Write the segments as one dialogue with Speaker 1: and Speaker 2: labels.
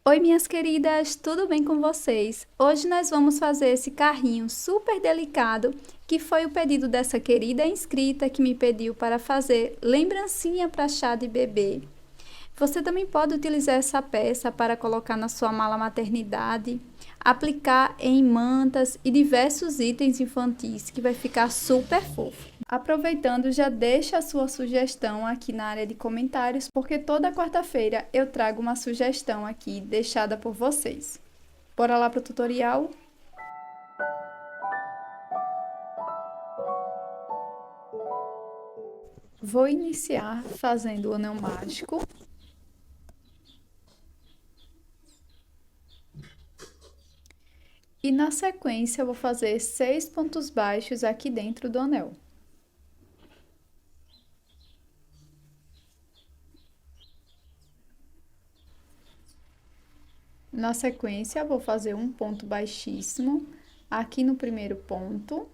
Speaker 1: Oi, minhas queridas, tudo bem com vocês? Hoje nós vamos fazer esse carrinho super delicado, que foi o pedido dessa querida inscrita que me pediu para fazer lembrancinha para chá de bebê. Você também pode utilizar essa peça para colocar na sua mala maternidade, aplicar em mantas e diversos itens infantis, que vai ficar super fofo. Aproveitando, já deixa a sua sugestão aqui na área de comentários, porque toda quarta-feira eu trago uma sugestão aqui deixada por vocês. Bora lá para o tutorial? Vou iniciar fazendo o anel mágico. E na sequência eu vou fazer 6 pontos baixos aqui dentro do anel. Na sequência, vou fazer um ponto baixíssimo aqui no primeiro ponto.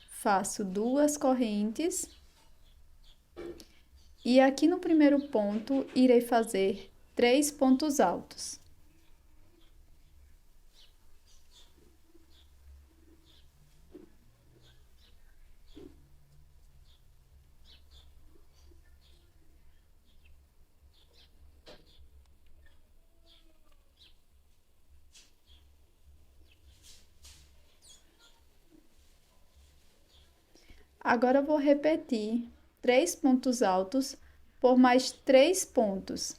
Speaker 1: Faço 2 correntes. E aqui no primeiro ponto, irei fazer 3 pontos altos. Agora, eu vou repetir 3 pontos altos por mais 3 pontos.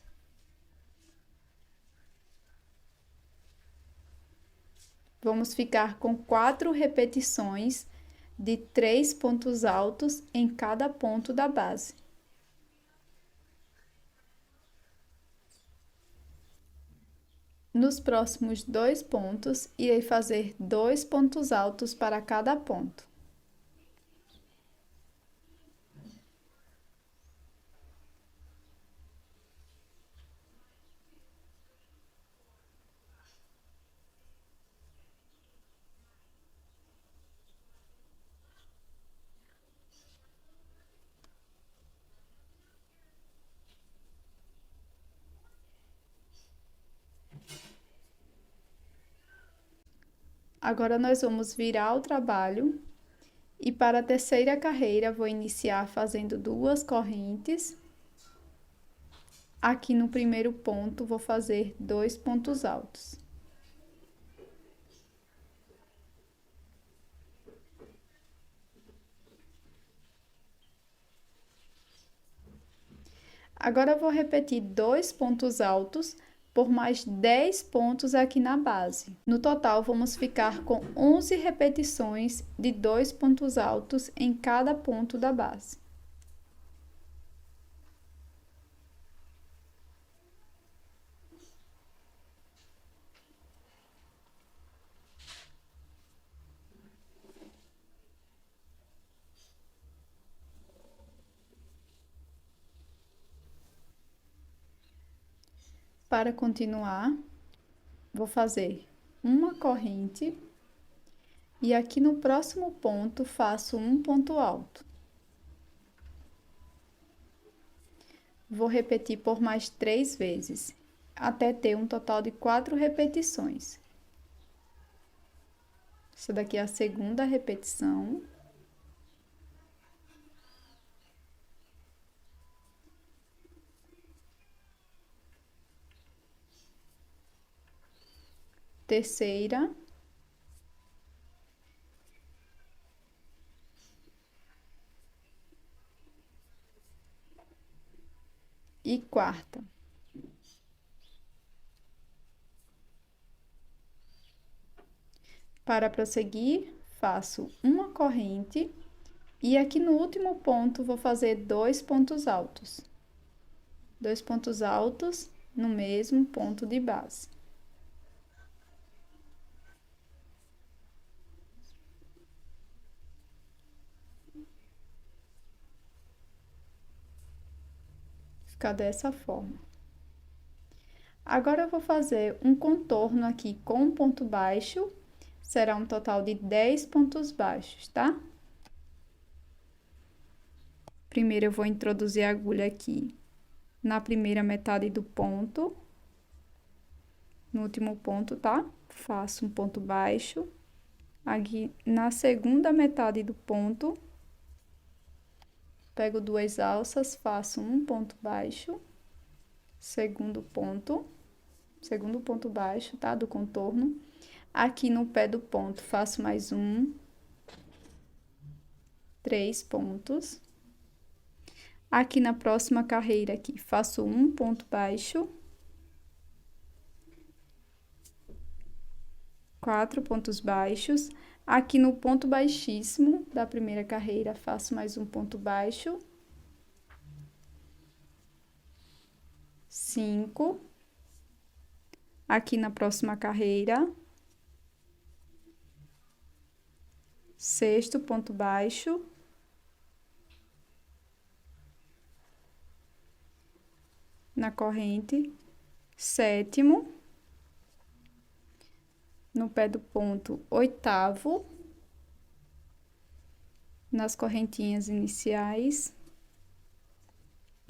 Speaker 1: Vamos ficar com 4 repetições de 3 pontos altos em cada ponto da base. Nos próximos 2 pontos, irei fazer 2 pontos altos para cada ponto. Agora, nós vamos virar o trabalho e para a terceira carreira, vou iniciar fazendo 2 correntes. Aqui no primeiro ponto, vou fazer 2 pontos altos. Agora, eu vou repetir 2 pontos altos por mais 10 pontos aqui na base. No total, vamos ficar com 11 repetições de 2 pontos altos em cada ponto da base. Para continuar, vou fazer uma corrente e aqui no próximo ponto faço um ponto alto. Vou repetir por mais 3 vezes, até ter um total de 4 repetições. Essa daqui é a segunda repetição. Terceira. E quarta. Para prosseguir, faço uma corrente e aqui no último ponto vou fazer 2 pontos altos. 2 pontos altos no mesmo ponto de base. Fica dessa forma. Agora, eu vou fazer um contorno aqui com um ponto baixo, será um total de 10 pontos baixos, tá? Primeiro eu vou introduzir a agulha aqui na primeira metade do ponto, no último ponto, tá? Faço um ponto baixo. Aqui na segunda metade do ponto, pego 2 alças, faço um ponto baixo, segundo ponto baixo, tá? Do contorno. Aqui no pé do ponto, faço mais um, 3 pontos. Aqui na próxima carreira aqui, faço um ponto baixo, 4 pontos baixos. Aqui no ponto baixíssimo da primeira carreira, faço mais um ponto baixo, 5. Aqui na próxima carreira, 6º ponto baixo, na corrente, 7º, no pé do ponto, 8º, nas correntinhas iniciais,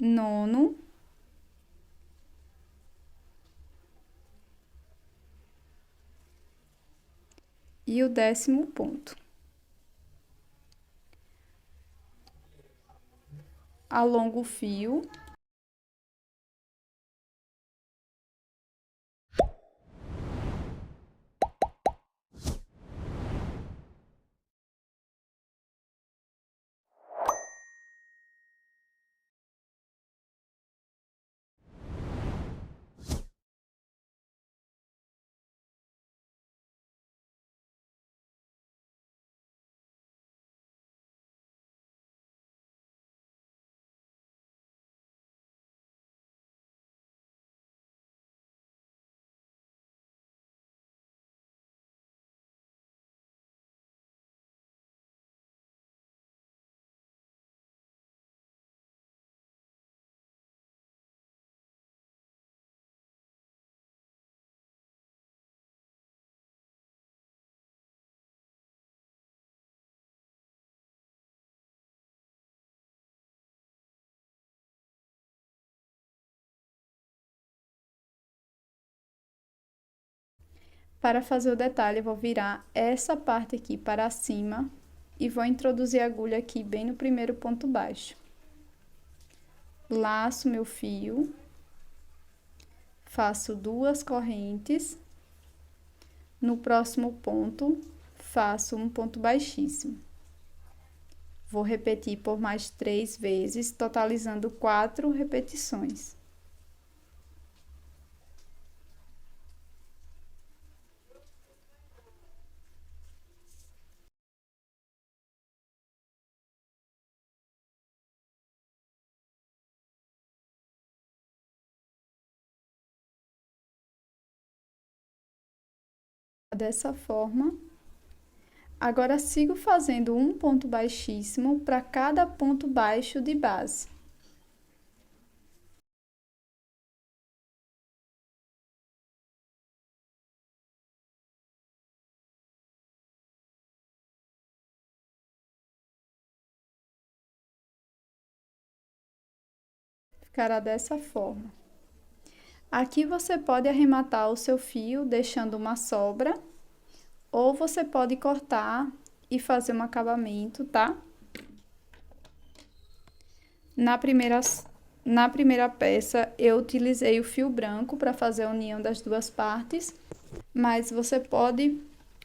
Speaker 1: 9º, e o 10º ponto. Alongo o fio. Para fazer o detalhe, eu vou virar essa parte aqui para cima e vou introduzir a agulha aqui bem no primeiro ponto baixo. Laço meu fio, faço 2 correntes. No próximo ponto, faço um ponto baixíssimo. Vou repetir por mais 3 vezes, totalizando 4 repetições. Dessa forma. Agora, sigo fazendo um ponto baixíssimo para cada ponto baixo de base. Ficará dessa forma. Aqui você pode arrematar o seu fio deixando uma sobra, ou você pode cortar e fazer um acabamento, tá? Na primeira peça, eu utilizei o fio branco para fazer a união das duas partes, mas você pode,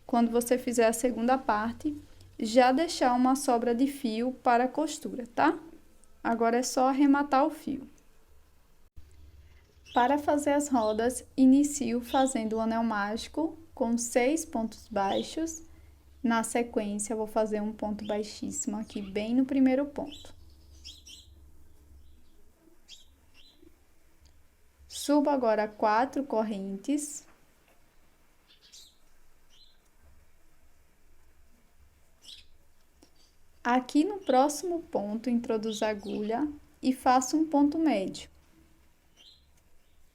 Speaker 1: quando você fizer a segunda parte, já deixar uma sobra de fio para a costura, tá? Agora é só arrematar o fio. Para fazer as rodas, inicio fazendo o anel mágico com 6 pontos baixos. Na sequência, vou fazer um ponto baixíssimo aqui bem no primeiro ponto. Subo agora 4 correntes. Aqui no próximo ponto, introduzo a agulha e faço um ponto médio.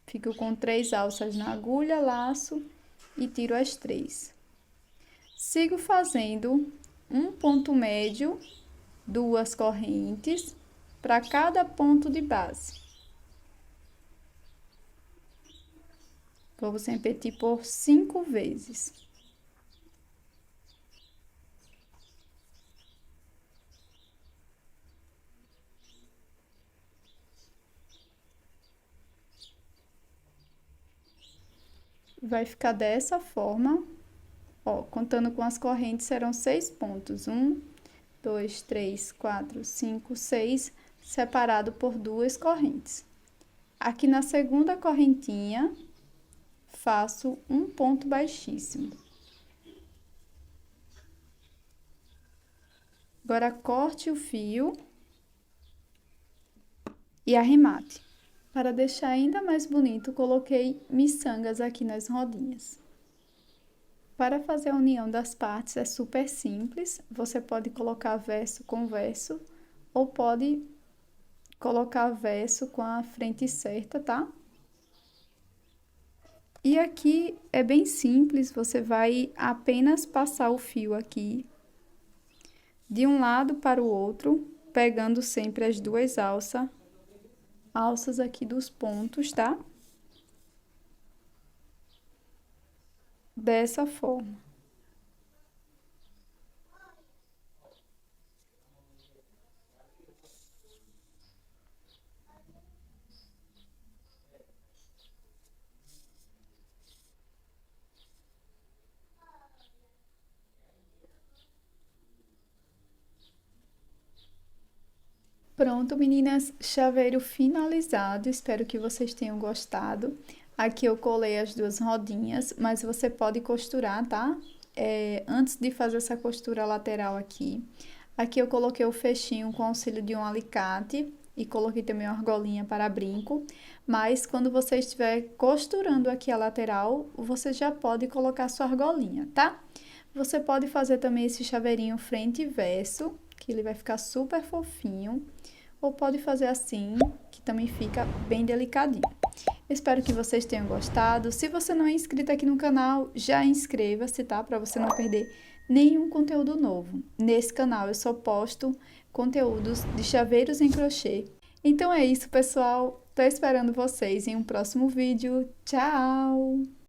Speaker 1: Fico com 3 alças na agulha, laço e tiro as 3. Sigo fazendo um ponto médio, 2 correntes, para cada ponto de base. Vamos repetir por 5 vezes. Vai ficar dessa forma, ó, contando com as correntes serão 6 pontos. 1, 2, 3, 4, 5, 6, separado por 2 correntes. Aqui na segunda correntinha, faço um ponto baixíssimo. Agora, corte o fio e arremate. Para deixar ainda mais bonito, coloquei miçangas aqui nas rodinhas. Para fazer a união das partes é super simples, você pode colocar verso com verso, ou pode colocar verso com a frente certa, tá? E aqui é bem simples, você vai apenas passar o fio aqui, de um lado para o outro, pegando sempre as 2 alças aqui dos pontos, tá? Dessa forma. Pronto, meninas, chaveiro finalizado, espero que vocês tenham gostado. Aqui eu colei as 2 rodinhas, mas você pode costurar, tá? Antes de fazer essa costura lateral aqui. Aqui eu coloquei o fechinho com auxílio de um alicate e coloquei também uma argolinha para brinco. Mas quando você estiver costurando aqui a lateral, você já pode colocar sua argolinha, tá? Você pode fazer também esse chaveirinho frente e verso, que ele vai ficar super fofinho. Ou pode fazer assim, que também fica bem delicadinho. Espero que vocês tenham gostado. Se você não é inscrito aqui no canal, já inscreva-se, tá? Para você não perder nenhum conteúdo novo. Nesse canal eu só posto conteúdos de chaveiros em crochê. Então é isso, pessoal. Tô esperando vocês em um próximo vídeo. Tchau!